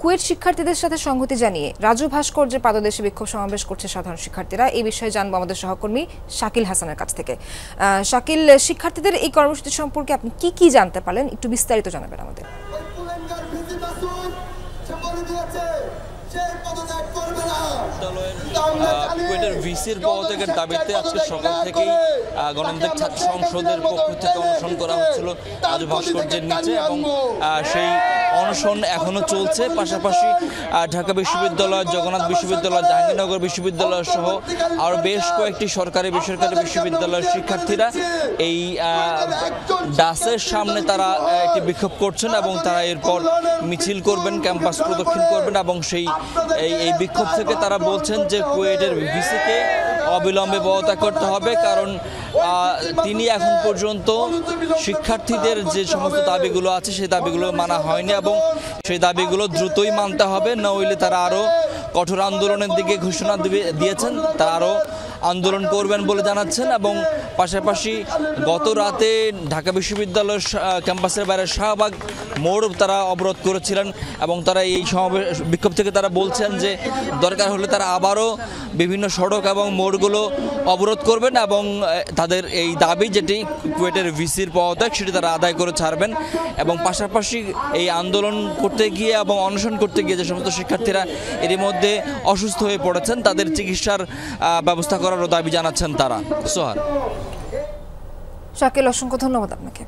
কুয়েট শিক্ষার্থীদের সাথে সংহতি জানিয়ে রাজু ভাস্কর্যের পাদদেশে বিক্ষোভ সমাবেশ করছে সাধারণ শিক্ষার্থীরা। এই বিষয়ে জানবো আমাদের সহকর্মী শাকিল হাসানের কাছ থেকে। শাকিল, শিক্ষার্থীদের এই কর্মসূচি সম্পর্কে আপনি কি জানতে পারলেন, একটু বিস্তারিত জানাবেন আমাদের। কুয়েটের ভিসির পদত্যাগের দাবিতে আজকে সকাল থেকেই গণতান্ত্রিক ছাত্র সংসদের পক্ষ থেকে অনশন করা হচ্ছিল রাজু ভাস্কর্যের নিচে, এবং সেই অনশন এখনো চলছে। পাশাপাশি ঢাকা বিশ্ববিদ্যালয়, জগন্নাথ বিশ্ববিদ্যালয়, জাহাঙ্গীরনগর বিশ্ববিদ্যালয় সহ আরও বেশ কয়েকটি সরকারি বেসরকারি বিশ্ববিদ্যালয়ের শিক্ষার্থীরা এই ডাসের সামনে তারা একটি বিক্ষোভ করছেন এবং তারা এরপর মিছিল করবেন, ক্যাম্পাস প্রদক্ষিণ করবেন এবং এই বিক্ষোভ থেকে তারা বলছেন যে কুয়েটের ভিসিকে অবিলম্বে পদত্যাগ করতে হবে, কারণ তিনি এখন পর্যন্ত শিক্ষার্থীদের যে সমস্ত দাবিগুলো আছে সেই দাবিগুলো মানা হয়নি এবং সেই দাবিগুলো দ্রুতই মানতে হবে, নইলে তারা আরও কঠোর আন্দোলনের দিকে ঘোষণা দিয়েছেন। তারা আরও আন্দোলন করবেন বলে জানাচ্ছেন এবং পাশাপাশি গত রাতে ঢাকা বিশ্ববিদ্যালয়ের ক্যাম্পাসের বাইরে শাহবাগ মোড় তারা অবরোধ করেছিলেন এবং তারা এই বিক্ষোভ থেকে তারা বলছেন যে দরকার হলে তারা আবারও বিভিন্ন সড়ক এবং মোড়গুলো অবরোধ করবেন এবং তাদের এই দাবি যেটি কুয়েটের ভিসির পদত্যাগ সেটি তারা আদায় করে ছাড়বেন। এবং পাশাপাশি এই আন্দোলন করতে গিয়ে এবং অনশন করতে গিয়ে যে সমস্ত শিক্ষার্থীরা এরই মধ্যে অসুস্থ হয়ে পড়েছেন তাদের চিকিৎসার ব্যবস্থা করারও দাবি জানাচ্ছেন তারা। সোহার। শাকিল, অসংখ্য ধন্যবাদ আপনাকে।